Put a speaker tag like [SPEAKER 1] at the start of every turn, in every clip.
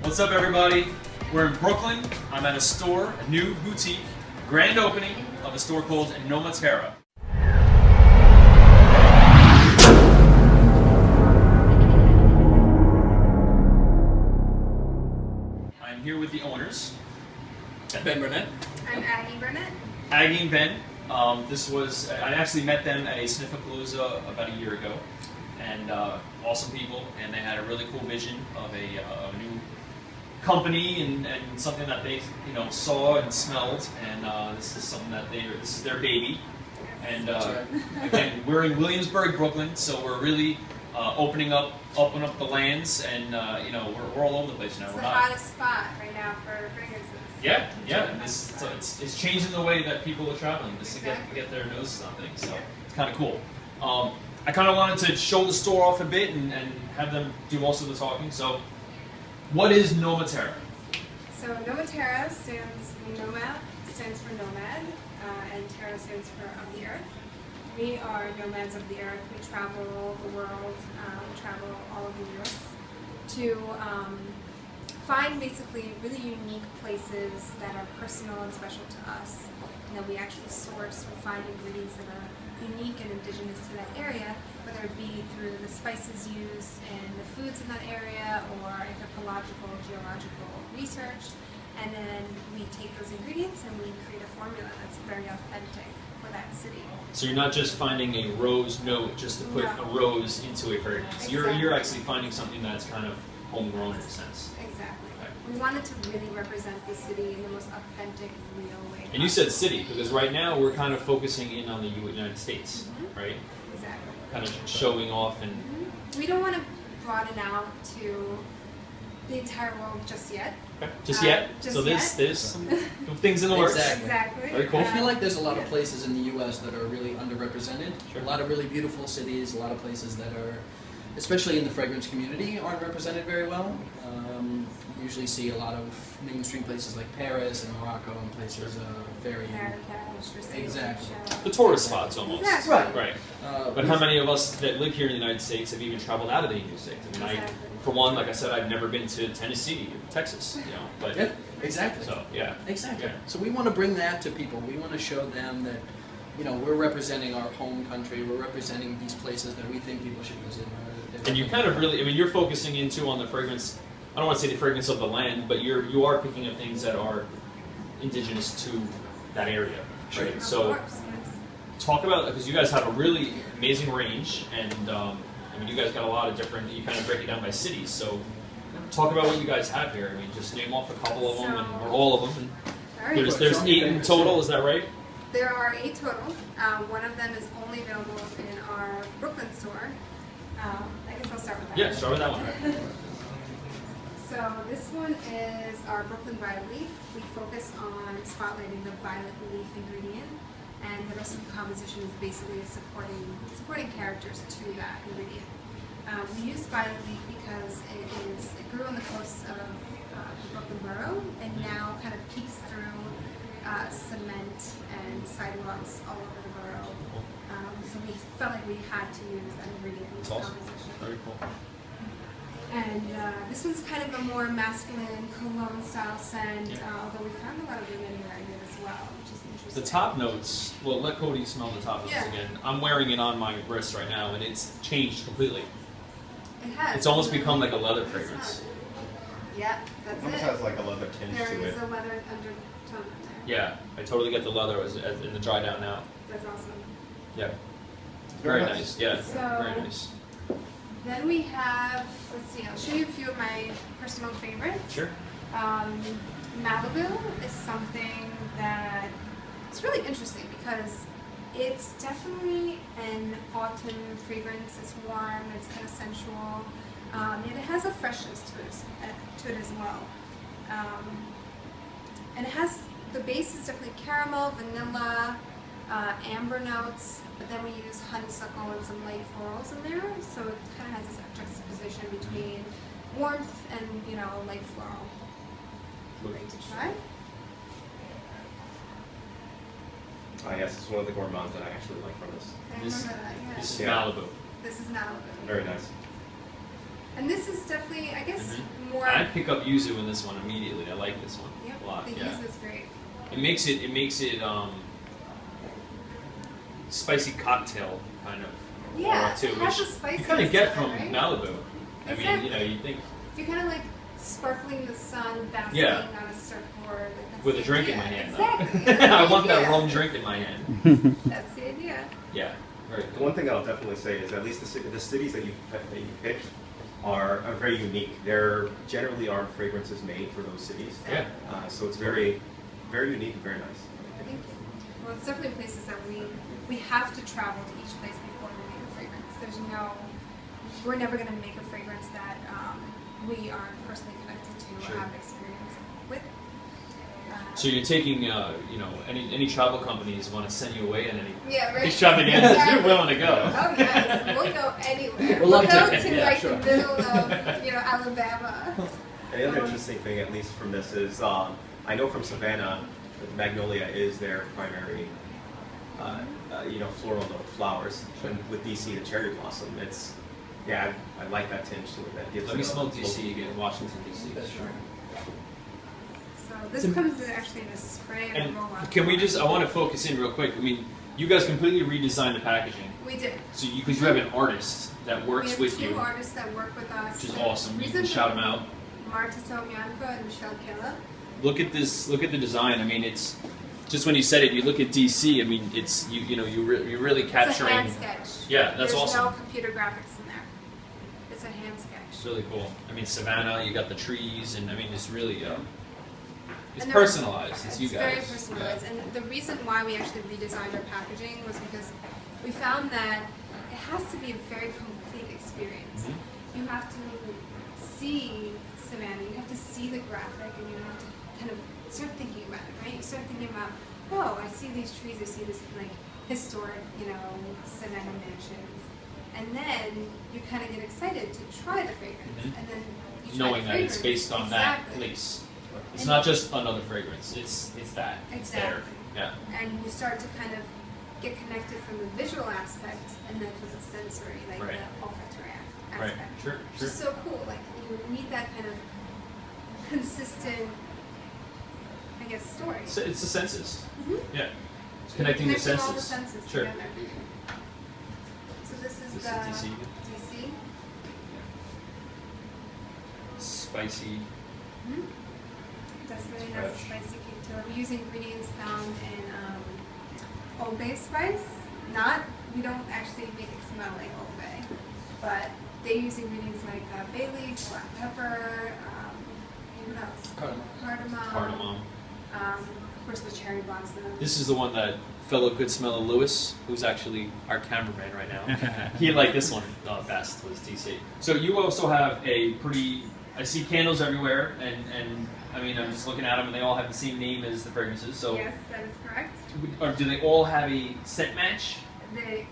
[SPEAKER 1] What's up, everybody? We're in Brooklyn. I'm at a store, a new boutique, grand opening of a store called NomaTerra. I'm here with the owners.
[SPEAKER 2] Ben Burnett.
[SPEAKER 3] I'm Aggie Burnett.
[SPEAKER 1] Aggie and Ben. I actually met them at a Sniffapalooza about a year ago, and awesome people, and they had a really cool vision of a new company and something that they saw and smelled, and this is something that this is their baby. And again, we're in Williamsburg, Brooklyn, so we're really opening up the lands, and we're all over the place now.
[SPEAKER 3] It's
[SPEAKER 1] We're
[SPEAKER 3] the
[SPEAKER 1] not.
[SPEAKER 3] hottest spot right now for fragrances.
[SPEAKER 1] Yeah, and it's changing the way that people are traveling just to get their noses on things. So it's kind of cool. I kind of wanted to show the store off a bit and have them do most of the talking. So, what is NomaTerra?
[SPEAKER 3] So NomaTerra Noma stands for nomad, and Terra stands for of the earth. We are nomads of the earth. We travel the world, we travel all over the earth to find basically really unique places that are personal and special to us. And then we actually source, we find ingredients that are unique and indigenous to that area, whether it be through the spices used in the foods in that area or anthropological, geological research. And then we take those ingredients and we create a formula that's very authentic for that city.
[SPEAKER 1] So you're not just finding a rose note just to put a rose into a fragrance.
[SPEAKER 3] Exactly.
[SPEAKER 1] You're actually finding something that's kind of homegrown in a sense.
[SPEAKER 3] Exactly. We wanted to really represent the city in the most authentic, real way.
[SPEAKER 1] And you said city, because right now we're kind of focusing in on the United States, right?
[SPEAKER 3] Exactly.
[SPEAKER 1] Kind of showing off and...
[SPEAKER 3] We don't want to broaden out to the entire world just yet.
[SPEAKER 1] Okay. Just yet?
[SPEAKER 3] Just
[SPEAKER 1] so
[SPEAKER 3] yet.
[SPEAKER 1] there's some things in the works.
[SPEAKER 3] Exactly.
[SPEAKER 1] Very cool.
[SPEAKER 2] I feel like there's a lot of places in the U.S. that are really underrepresented.
[SPEAKER 1] Sure.
[SPEAKER 2] A lot of really beautiful cities, a lot of places that are, especially in the fragrance community, aren't represented very well. You usually see a lot of mainstream places like Paris and Morocco and places very... Exactly.
[SPEAKER 1] The tourist spots almost.
[SPEAKER 3] Exactly.
[SPEAKER 1] Right. But how many of us that live here in the United States have even traveled out of the United States? I mean, for one, like I said, I've never been to Tennessee or Texas, but...
[SPEAKER 2] Yeah, exactly.
[SPEAKER 1] So, yeah.
[SPEAKER 2] Exactly.
[SPEAKER 1] Yeah.
[SPEAKER 2] So we want to bring that to people. We want to show them that, we're representing our home country. We're representing these places that we think people should visit.
[SPEAKER 1] And you kind of really, you're focusing into on the fragrance, I don't want to say the fragrance of the land, but you are picking up things that are indigenous to that area, right?
[SPEAKER 3] Of
[SPEAKER 1] So
[SPEAKER 3] course, yes.
[SPEAKER 1] talk about, because you guys have a really amazing range, and you guys got a lot of different, you kind of break it down by cities, so talk about what you guys have here. Just name off a couple of them, or all of them. There's 8 in total, is that right?
[SPEAKER 3] There are 8 total. One of them is only available in our Brooklyn store. I guess I'll start with that.
[SPEAKER 1] Yeah, start with that one.
[SPEAKER 3] So this one is our Brooklyn Violet Leaf. We focus on spotlighting the violet leaf ingredient, and the rest of the composition is basically supporting characters to that ingredient. We use violet leaf because it grew on the coast of the Brooklyn borough, and now kind of peeks through cement and sidewalks all over the borough. So we felt like we had to use that ingredient in the composition.
[SPEAKER 1] Very cool.
[SPEAKER 3] And this one's kind of a more masculine cologne style scent, although we found a lot of women wearing it as well, which is interesting.
[SPEAKER 1] The top notes, well, let Cody smell the top notes again. I'm wearing it on my wrist right now, and it's changed completely.
[SPEAKER 3] It has.
[SPEAKER 1] It's almost become like a leather fragrance.
[SPEAKER 3] Yeah, that's
[SPEAKER 4] It almost has like a leather tinge
[SPEAKER 3] There
[SPEAKER 4] to
[SPEAKER 3] is
[SPEAKER 4] it.
[SPEAKER 3] a leather undertone in there.
[SPEAKER 1] Yeah, I totally get the leather as in the dry down now.
[SPEAKER 3] That's awesome.
[SPEAKER 1] Yeah. Very nice. Yeah,
[SPEAKER 3] So-
[SPEAKER 1] very nice.
[SPEAKER 3] Then we have, let's see, I'll show you a few of my personal favorites.
[SPEAKER 1] Sure.
[SPEAKER 3] Malibu is something that it's really interesting because it's definitely an autumn fragrance. It's warm, it's kind of sensual, and it has a freshness to it as well. And it has, the base is definitely caramel, vanilla, amber notes, but then we use honeysuckle and some light florals in there, so it kind of has this juxtaposition between warmth and, light floral. Ready to try?
[SPEAKER 4] Ah, yes, it's one of the gourmands that I actually like from this.
[SPEAKER 3] I
[SPEAKER 1] This-
[SPEAKER 3] remember that, yeah.
[SPEAKER 1] This is
[SPEAKER 4] Yeah.
[SPEAKER 1] Malibu.
[SPEAKER 3] This is Malibu.
[SPEAKER 4] Very nice.
[SPEAKER 3] And this is definitely, I guess, more.
[SPEAKER 1] I'd pick up yuzu in this one immediately. I like this one
[SPEAKER 3] Yep,
[SPEAKER 1] a lot.
[SPEAKER 3] the
[SPEAKER 1] Yeah.
[SPEAKER 3] yuzu is great.
[SPEAKER 1] It makes it spicy cocktail kind of.
[SPEAKER 3] Yeah,
[SPEAKER 1] aura too,
[SPEAKER 3] it has
[SPEAKER 1] which
[SPEAKER 3] a spiciness
[SPEAKER 1] you kind of get
[SPEAKER 3] to it,
[SPEAKER 1] from
[SPEAKER 3] right?
[SPEAKER 1] Malibu. I mean, you know,
[SPEAKER 3] Exactly.
[SPEAKER 1] you think
[SPEAKER 3] You're kind of like sparkling in the sun, basking
[SPEAKER 1] Yeah.
[SPEAKER 3] on a surfboard. Like, that's
[SPEAKER 1] with
[SPEAKER 3] the
[SPEAKER 1] a drink in
[SPEAKER 3] idea.
[SPEAKER 1] my hand.
[SPEAKER 3] Exactly.
[SPEAKER 1] Though.
[SPEAKER 3] That's
[SPEAKER 1] I
[SPEAKER 3] the
[SPEAKER 1] want that
[SPEAKER 3] idea.
[SPEAKER 1] rum drink in my hand.
[SPEAKER 3] That's the idea.
[SPEAKER 1] Yeah, very
[SPEAKER 4] The
[SPEAKER 1] cool.
[SPEAKER 4] one thing I'll definitely say is at least the cities that you picked are very unique. There generally aren't fragrances made for those cities.
[SPEAKER 1] Yeah.
[SPEAKER 4] So it's very, very unique and very nice.
[SPEAKER 3] Thank you. Well, it's definitely places that we have to travel to each place before we make a fragrance. We're never going to make a fragrance that we aren't personally connected to
[SPEAKER 1] Sure.
[SPEAKER 3] or have experience with.
[SPEAKER 1] So you're taking, you know, any travel companies want to send you away on any
[SPEAKER 3] Yeah, right.
[SPEAKER 1] extravaganzas,
[SPEAKER 3] Exactly.
[SPEAKER 1] you're willing to go.
[SPEAKER 3] Oh yes, we'll go anywhere.
[SPEAKER 2] We'll
[SPEAKER 3] We'll
[SPEAKER 2] love
[SPEAKER 3] go
[SPEAKER 2] to.
[SPEAKER 3] to
[SPEAKER 1] Yeah,
[SPEAKER 3] like
[SPEAKER 2] sure.
[SPEAKER 3] the middle of Alabama.
[SPEAKER 4] And the other interesting thing, at least from this, is I know from Savannah, that magnolia is their primary, floral note, flowers.
[SPEAKER 1] Sure.
[SPEAKER 4] And with DC, the cherry blossom, it's, yeah, I like that tinge to it. That gives
[SPEAKER 1] Let
[SPEAKER 4] it
[SPEAKER 1] me
[SPEAKER 4] a
[SPEAKER 1] smell
[SPEAKER 4] local-
[SPEAKER 1] DC again, Washington DC.
[SPEAKER 2] That's
[SPEAKER 1] Sure.
[SPEAKER 3] So this comes in actually in a spray and a
[SPEAKER 1] And
[SPEAKER 3] roll-on.
[SPEAKER 1] can we just? I want to focus in real quick. I mean, you guys completely redesigned the packaging,
[SPEAKER 3] We did.
[SPEAKER 1] so because you have an artist that
[SPEAKER 3] We
[SPEAKER 1] works
[SPEAKER 3] have
[SPEAKER 1] with
[SPEAKER 3] two
[SPEAKER 1] you,
[SPEAKER 3] artists that work with us.
[SPEAKER 1] which is awesome. You can shout them out.
[SPEAKER 3] Marta Somianko and Michelle Killa.
[SPEAKER 1] Look at this. Look at the design. I mean, it's just when you said it. You look at DC. I mean, it's you're really
[SPEAKER 3] It's a
[SPEAKER 1] capturing.
[SPEAKER 3] hand sketch.
[SPEAKER 1] Yeah, that's
[SPEAKER 3] There's
[SPEAKER 1] awesome.
[SPEAKER 3] no computer graphics in there. It's a hand sketch.
[SPEAKER 1] It's really cool. I mean, Savannah. You got the trees, and I mean, it's really. It's
[SPEAKER 3] And there-
[SPEAKER 1] personalized. It's you guys.
[SPEAKER 3] very personalized. And the reason why we actually redesigned our packaging was because we found that it has to be a very complete experience.
[SPEAKER 1] Mhm.
[SPEAKER 3] You have to see Savannah, you have to see the graphic, and you have to kind of start thinking about it, right? You start thinking about, oh, I see these trees, I see this like historic, Savannah mansions. And then you kind of get excited to try the fragrance.
[SPEAKER 1] Mhm.
[SPEAKER 3] And then you try
[SPEAKER 1] Knowing
[SPEAKER 3] the
[SPEAKER 1] that it's
[SPEAKER 3] fragrance.
[SPEAKER 1] based on that
[SPEAKER 3] Exactly.
[SPEAKER 1] place. It's
[SPEAKER 3] And-
[SPEAKER 1] not just another fragrance. It's that. It's there.
[SPEAKER 3] Exactly.
[SPEAKER 1] Yeah.
[SPEAKER 3] And you start to kind of get connected from the visual aspect and then from the sensory, like
[SPEAKER 1] Right.
[SPEAKER 3] the olfactory
[SPEAKER 1] Right.
[SPEAKER 3] aspect.
[SPEAKER 1] Sure.
[SPEAKER 3] Which
[SPEAKER 1] Sure.
[SPEAKER 3] is so cool. Like you need that kind of consistent, I guess, story.
[SPEAKER 1] It's the senses.
[SPEAKER 3] Mhm.
[SPEAKER 1] Yeah. It's connecting the
[SPEAKER 3] Connecting
[SPEAKER 1] senses.
[SPEAKER 3] all the senses
[SPEAKER 1] Sure.
[SPEAKER 3] together. So this is
[SPEAKER 1] This
[SPEAKER 3] the
[SPEAKER 1] is DC.
[SPEAKER 3] DC.
[SPEAKER 1] Spicy.
[SPEAKER 3] Mhm. Definitely has a
[SPEAKER 1] Fresh.
[SPEAKER 3] spicy kick to it. We use ingredients found in Old Bay spice. We don't actually make it smell like Old Bay, but they use ingredients like bay leaf, black pepper, what else? Cardamom.
[SPEAKER 1] Cardamom.
[SPEAKER 3] Of course, the cherry blossom.
[SPEAKER 1] This is the one that fellow GoodSmellas Lewis, who's actually our cameraman right now, he liked this one best, was DC. So you also have a pretty, I see candles everywhere, and I mean, I'm just looking at them, and they all have the same name as the fragrances. So,
[SPEAKER 3] Yes, that is correct.
[SPEAKER 1] or do they all have a scent match?
[SPEAKER 3] They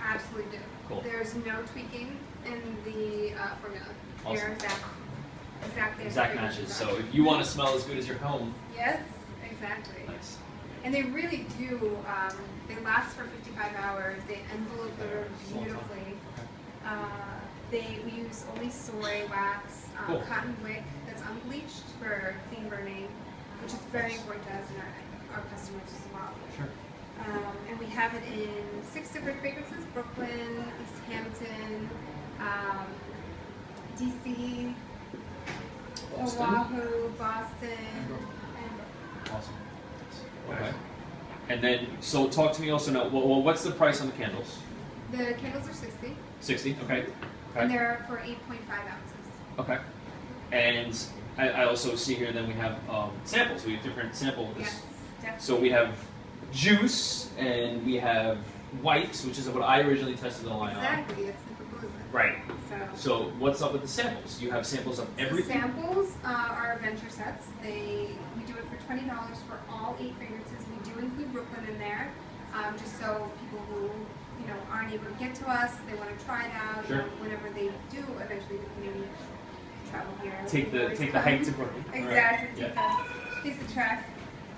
[SPEAKER 3] absolutely do.
[SPEAKER 1] Cool.
[SPEAKER 3] There's no tweaking in the formula.
[SPEAKER 1] Awesome.
[SPEAKER 3] They're exactly as
[SPEAKER 1] Exact
[SPEAKER 3] the
[SPEAKER 1] matches.
[SPEAKER 3] fragrances
[SPEAKER 1] So
[SPEAKER 3] are.
[SPEAKER 1] if you want to smell as good as your home,
[SPEAKER 3] Yes, exactly.
[SPEAKER 1] nice.
[SPEAKER 3] And they really do. They last for 55 hours. They envelope the room beautifully. We use only soy wax,
[SPEAKER 1] Cool.
[SPEAKER 3] cotton wick that's unbleached for clean burning, which is very important to us and our customers as well.
[SPEAKER 1] Sure.
[SPEAKER 3] And we have it in 6 different fragrances: Brooklyn, East Hampton, DC,
[SPEAKER 1] Boston.
[SPEAKER 3] Oahu, Boston, and Brooklyn.
[SPEAKER 1] Awesome. Okay. And then, so talk to me also now. Well, what's the price on the candles?
[SPEAKER 3] The candles are 60,
[SPEAKER 1] 60. Okay.
[SPEAKER 3] and
[SPEAKER 1] Okay.
[SPEAKER 3] they're for 8.5 ounces.
[SPEAKER 1] Okay. And I also see here then we have samples. We have different samples.
[SPEAKER 3] Yes, definitely.
[SPEAKER 1] So we have juice and we have wipes, which is what I originally tested the line on.
[SPEAKER 3] Exactly, it's the proposal.
[SPEAKER 1] Right.
[SPEAKER 3] So,
[SPEAKER 1] So what's up with the samples? You have samples of
[SPEAKER 3] the
[SPEAKER 1] everything.
[SPEAKER 3] samples are adventure sets. We do it for $20 for all 8 fragrances. We do include Brooklyn in there, just so people who aren't able to get to us, they want to try it out.
[SPEAKER 1] Sure.
[SPEAKER 3] Whenever they do eventually maybe travel here,
[SPEAKER 1] Take
[SPEAKER 3] they
[SPEAKER 1] the
[SPEAKER 3] always
[SPEAKER 1] take the
[SPEAKER 3] come.
[SPEAKER 1] hike to Brooklyn.
[SPEAKER 3] Exactly.
[SPEAKER 1] Yeah.
[SPEAKER 3] Take the trek.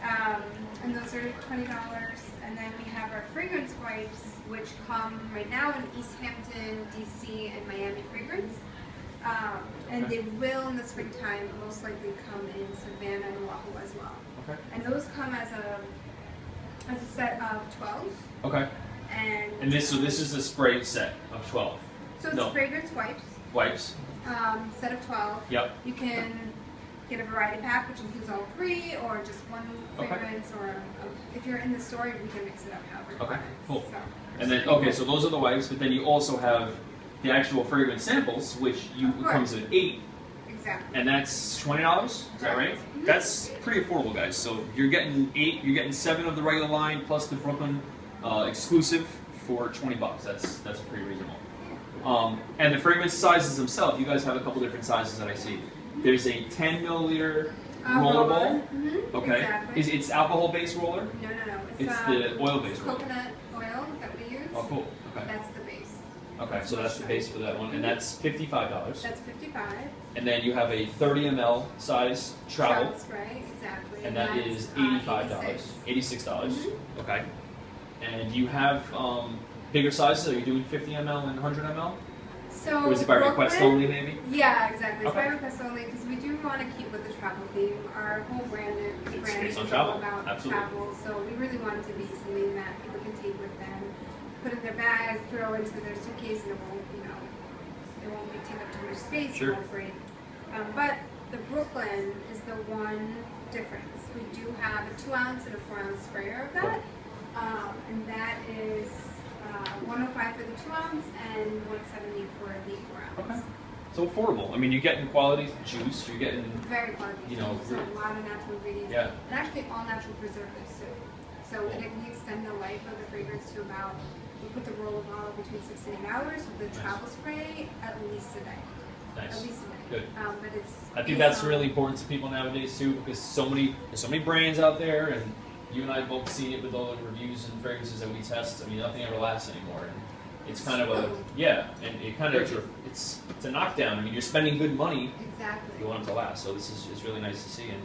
[SPEAKER 3] And those are $20. And then we have our fragrance wipes, which come right now in East Hampton, DC, and Miami fragrance. And they will in the springtime most likely come in Savannah and Oahu as well.
[SPEAKER 1] Okay.
[SPEAKER 3] And those come as a set of 12.
[SPEAKER 1] Okay.
[SPEAKER 3] And
[SPEAKER 1] this is a spray set of 12.
[SPEAKER 3] So it's
[SPEAKER 1] No.
[SPEAKER 3] fragrance wipes.
[SPEAKER 1] Wipes.
[SPEAKER 3] Set of 12.
[SPEAKER 1] Yep.
[SPEAKER 3] You can get a variety pack, which includes all 3, or just one
[SPEAKER 1] Okay.
[SPEAKER 3] fragrance, or if you're in the store, we can mix it up however you
[SPEAKER 1] Okay,
[SPEAKER 3] want.
[SPEAKER 1] cool.
[SPEAKER 3] So,
[SPEAKER 1] And then, okay, so those are the wipes, but then you also have the actual fragrance samples, which
[SPEAKER 3] Of course.
[SPEAKER 1] comes in 8,
[SPEAKER 3] exactly.
[SPEAKER 1] and that's $20. Is that right?
[SPEAKER 3] Mhm.
[SPEAKER 1] That's pretty affordable, guys. So you're getting 8, you're getting 7 of the regular line plus the Brooklyn exclusive for $20. That's pretty reasonable. And the fragrance sizes themselves, you guys have a couple different sizes that I see. There's a 10 milliliter roller ball.
[SPEAKER 3] Mm-hmm.
[SPEAKER 1] Okay.
[SPEAKER 3] Exactly.
[SPEAKER 1] Is it's alcohol-based roller?
[SPEAKER 3] No.
[SPEAKER 1] It's the oil-based roller.
[SPEAKER 3] Coconut oil that we use.
[SPEAKER 1] Oh, cool. Okay.
[SPEAKER 3] That's the base.
[SPEAKER 1] Okay, so that's the base for that one, and that's $55.
[SPEAKER 3] That's 55.
[SPEAKER 1] And then you have a 30 ml size travel,
[SPEAKER 3] That's right, exactly.
[SPEAKER 1] and that
[SPEAKER 3] that's,
[SPEAKER 1] is
[SPEAKER 3] $86.
[SPEAKER 1] $86.
[SPEAKER 3] Mhm.
[SPEAKER 1] Okay. And you have bigger sizes. Are you doing 50 ml and 100 ml?
[SPEAKER 3] So
[SPEAKER 1] Or is it by request
[SPEAKER 3] Brooklyn-
[SPEAKER 1] only, maybe?
[SPEAKER 3] Yeah, exactly. It's by
[SPEAKER 1] Okay.
[SPEAKER 3] request only because we do want to keep with the travel theme. Our whole brand
[SPEAKER 1] It's
[SPEAKER 3] is
[SPEAKER 1] based on
[SPEAKER 3] all
[SPEAKER 1] travel.
[SPEAKER 3] about
[SPEAKER 1] Absolutely.
[SPEAKER 3] travel, so we really want it to be something that people can take with them, put in their bag, throw into their suitcase, and it won't, it won't take up too much space.
[SPEAKER 1] Sure.
[SPEAKER 3] It won't break. But the Brooklyn is the one difference. We do have a 2-ounce and a 4-ounce sprayer of that, and that is $105 for the 2-ounce and $170 for the 4-ounce.
[SPEAKER 1] Okay. So affordable. I mean, you're getting quality juice. You're getting
[SPEAKER 3] Very quality. So a lot of natural ingredients.
[SPEAKER 1] Yeah.
[SPEAKER 3] And actually all natural preservatives too. So and if we extend the life of the fragrance to about, we put the roll of bottle between 6 and 8 hours with the
[SPEAKER 1] Nice.
[SPEAKER 3] travel spray at least a day.
[SPEAKER 1] nice.
[SPEAKER 3] At least a day.
[SPEAKER 1] Good.
[SPEAKER 3] But it's.
[SPEAKER 1] I think
[SPEAKER 3] based
[SPEAKER 1] that's
[SPEAKER 3] on-
[SPEAKER 1] really important to people nowadays too, because there's so many brands out there, and you and I have both seen it with all the reviews and fragrances that we test. I mean, nothing ever lasts anymore, and it's kind of a and it kind of it's a knockdown. I mean, you're spending good money,
[SPEAKER 3] Exactly.
[SPEAKER 1] you want it to last. So this is really nice to see, and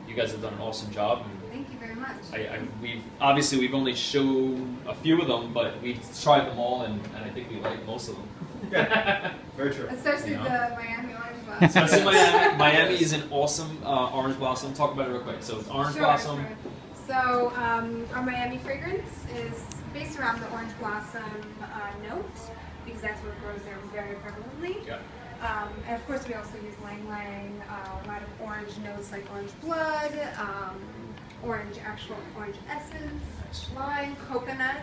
[SPEAKER 1] you guys have done an awesome job. And
[SPEAKER 3] Thank you very much.
[SPEAKER 1] we've only shown a few of them, but we've tried them all, and I think we like most of them.
[SPEAKER 4] Yeah, very true.
[SPEAKER 3] Especially
[SPEAKER 1] You know?
[SPEAKER 3] the Miami Orange Blossom.
[SPEAKER 1] Especially Miami. Miami is an awesome orange blossom. Talk about it real quick. So it's orange
[SPEAKER 3] Sure,
[SPEAKER 1] blossom.
[SPEAKER 3] sure. So our Miami fragrance is based around the orange blossom note because that's what grows there very prevalently.
[SPEAKER 1] Yeah.
[SPEAKER 3] And of course we also use Lang Lang, a lot of orange notes like orange blood, actual orange essence,
[SPEAKER 1] Nice.
[SPEAKER 3] lime, coconut.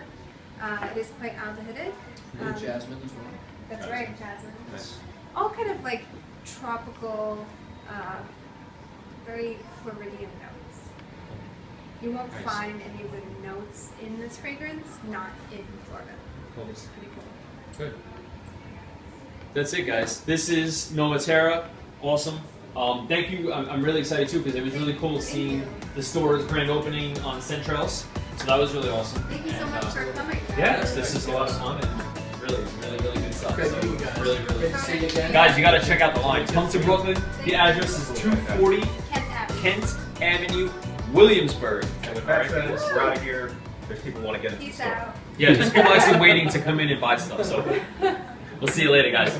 [SPEAKER 3] It is quite aldehydic.
[SPEAKER 2] And jasmine as well.
[SPEAKER 3] That's right, jasmine.
[SPEAKER 1] Nice.
[SPEAKER 3] All kind of like tropical, very Floridian notes. You won't
[SPEAKER 1] Nice.
[SPEAKER 3] find any of the notes in this fragrance not in Florida.
[SPEAKER 1] Cool.
[SPEAKER 3] Which is pretty cool.
[SPEAKER 1] Good. That's it, guys. This is NomaTerra. Awesome. Thank you. I'm really excited too because it was really cool seeing the store's grand opening on Centrales. So that was really awesome.
[SPEAKER 3] Thank you so
[SPEAKER 1] And,
[SPEAKER 3] much for coming.
[SPEAKER 1] Yes, this is a lot of fun and really good stuff.
[SPEAKER 2] Great
[SPEAKER 1] So,
[SPEAKER 2] to meet you guys.
[SPEAKER 1] really.
[SPEAKER 2] Great to see you again.
[SPEAKER 1] Guys, you got to check out the line. Come to Brooklyn. The address is 240
[SPEAKER 3] Kent Avenue.
[SPEAKER 1] Kent Avenue, Williamsburg.
[SPEAKER 4] And with that said, we're out of here. There's people who want to get into the
[SPEAKER 3] Peace
[SPEAKER 4] store.
[SPEAKER 3] out.
[SPEAKER 1] Yeah, there's people actually waiting to come in and buy stuff. So we'll see you later, guys.